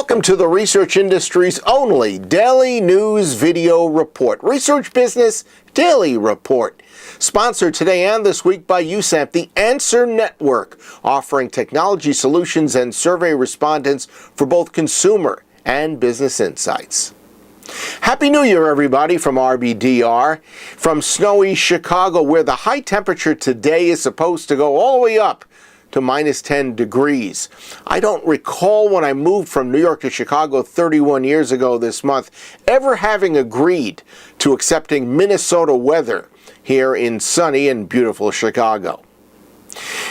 Welcome to the research industry's only daily news video report, Research Business Daily Report. Sponsored today and this week by USAMP, the Answer Network, offering technology solutions and survey respondents for both consumer and business insights. Happy New Year, everybody, from RBDR. From snowy Chicago, where the high temperature today is supposed to go all the way up to minus 10 degrees. I don't recall when I moved from New York to Chicago 31 years ago this month ever having agreed to accepting Minnesota weather here in sunny and beautiful Chicago.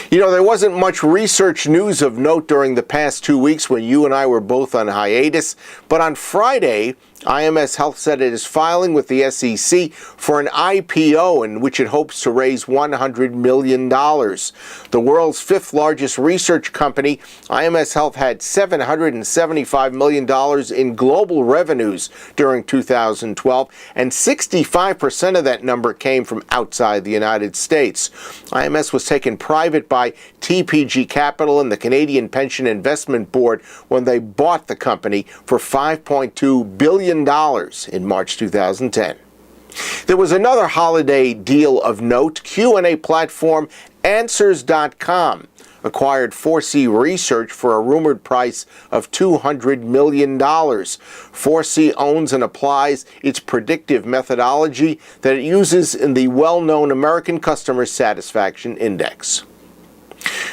You know, there wasn't much research news of note during the past 2 weeks when you and I were both on hiatus, but on Friday, IMS Health said it is filing with the SEC for an IPO in which it hopes to raise $100 million. The world's fifth largest research company, IMS Health had $775 million in global revenues during 2012, and 65% of that number came from outside the United States. IMS was taken private by TPG Capital and the Canadian Pension Investment Board when they bought the company for $5.2 billion in March 2010. There was another holiday deal of note. Q&A platform Answerscom acquired Foresee Research for a rumored price of $200 million. Foresee owns and applies its predictive methodology that it uses in the well-known American Customer Satisfaction Index.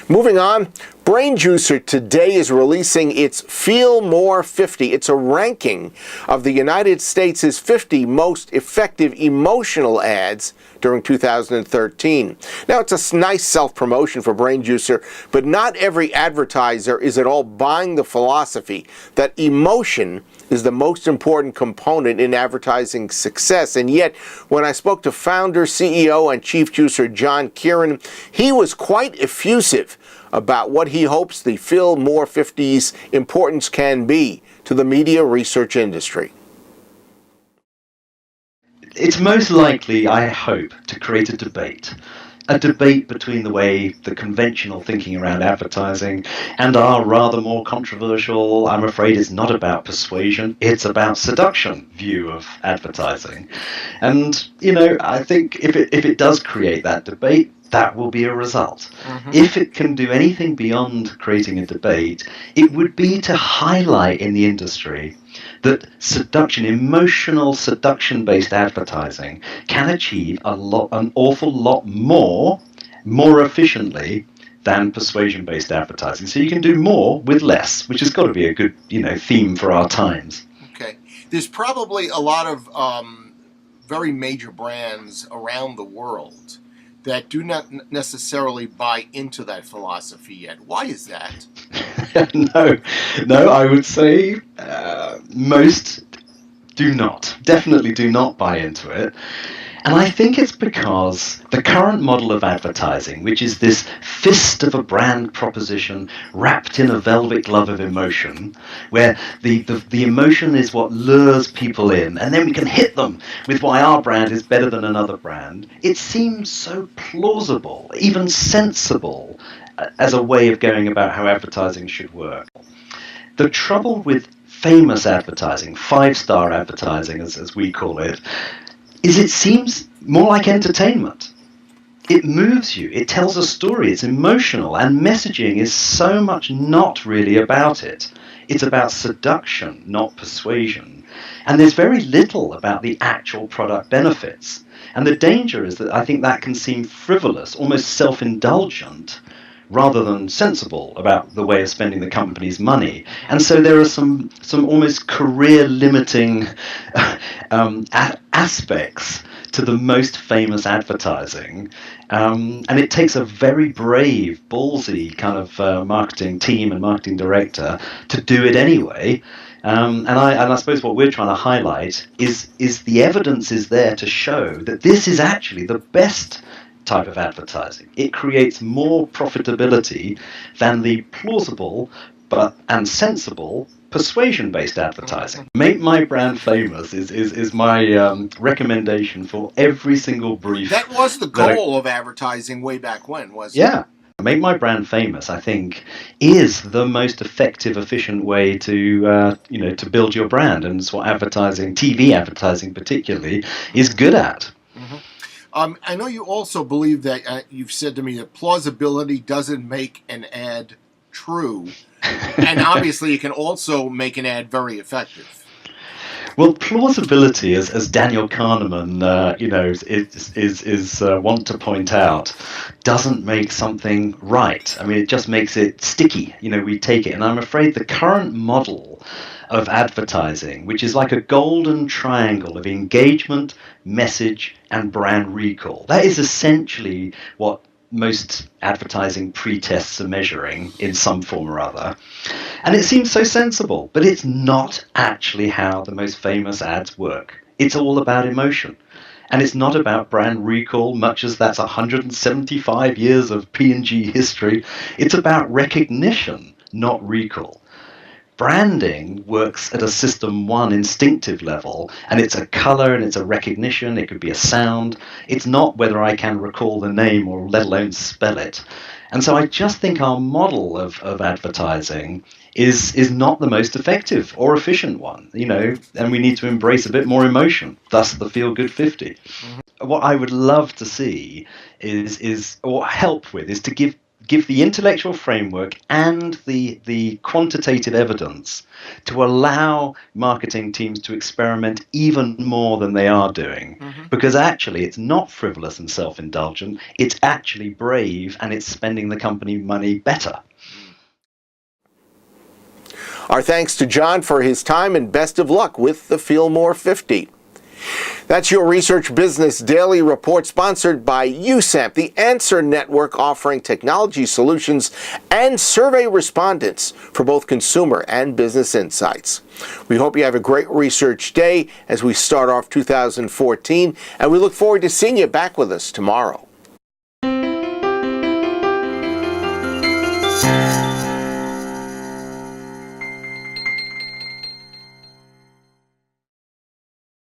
Moving on, BrainJuicer today is releasing its FeelMore50. It's a ranking of the United States' 50 most effective emotional ads during 2013. Now, it's a nice self-promotion for BrainJuicer, but not every advertiser is at all buying the philosophy that emotion is the most important component in advertising success. And yet, when I spoke to founder, CEO, and chief juicer John Kieran, he was quite effusive about what he hopes the FeelMore50's importance can be to the media research industry. It's most likely, I hope, to create a debate between the way the conventional thinking around advertising and our rather more controversial, I'm afraid it's not about persuasion, it's about seduction view of advertising. And, you know, I think if it does create that debate, that will be a result. If it can do anything beyond creating a debate, it would be to highlight in the industry that seduction, emotional seduction-based advertising can achieve an awful lot more efficiently than persuasion-based advertising. So you can do more with less, which has got to be a good, theme for our times. Okay. There's probably a lot of very major brands around the world that do not necessarily buy into that philosophy yet. Why is that? No, I would say most do not, definitely do not buy into it. And I think it's because the current model of advertising, which is this fist of a brand proposition wrapped in a velvet glove of emotion, where the emotion is what lures people in, and then we can hit them with why our brand is better than another brand, it seems so plausible, even sensible, as a way of going about how advertising should work. The trouble with famous advertising, five-star advertising as we call it, is it seems more like entertainment. It moves you, it tells a story, it's emotional, and messaging is so much not really about it. It's about seduction, not persuasion. And there's very little about the actual product benefits. And the danger is that I think that can seem frivolous, almost self-indulgent, rather than sensible about the way of spending the company's money. And so there are some almost career-limiting aspects to the most famous advertising. And it takes a very brave, ballsy kind of marketing team and marketing director to do it anyway. And I suppose what we're trying to highlight is the evidence is there to show that this is actually the best type of advertising. It creates more profitability than the plausible and sensible persuasion-based advertising. Make my brand famous is my recommendation for every single brief. That was the goal of advertising way back when, wasn't it? Yeah. Make my brand famous, I think, is the most effective, efficient way to to build your brand, and it's what advertising, TV advertising particularly, is good at. I know you also believe that you've said to me that plausibility doesn't make an ad true, and obviously it can also make an ad very effective. Well, plausibility, as Daniel Kahneman, is want to point out, doesn't make something right. I mean, it just makes it sticky. We take it, and I'm afraid the current model of advertising, which is like a golden triangle of engagement, message, and brand recall, that is essentially what most advertising pre-tests are measuring in some form or other. And it seems so sensible, but it's not actually how the most famous ads work. It's all about emotion. And it's not about brand recall, much as that's 175 years of P&G history. It's about recognition, not recall. Branding works at a system one instinctive level, and it's a color and it's a recognition. It could be a sound. It's not whether I can recall the name or let alone spell it. And so I just think our model of advertising is not the most effective or efficient one, and we need to embrace a bit more emotion, thus the Feel Good 50. What I would love to see is or help with is to give the intellectual framework and the quantitative evidence to allow marketing teams to experiment even more than they are doing. Because actually it's not frivolous and self-indulgent, it's actually brave, and it's spending the company money better. Our thanks to John for his time, and best of luck with the FeelMore50. That's your Research Business Daily Report, sponsored by USAMP, the Answer Network, offering technology solutions and survey respondents for both consumer and business insights. We hope you have a great research day as we start off 2014, and we look forward to seeing you back with us tomorrow.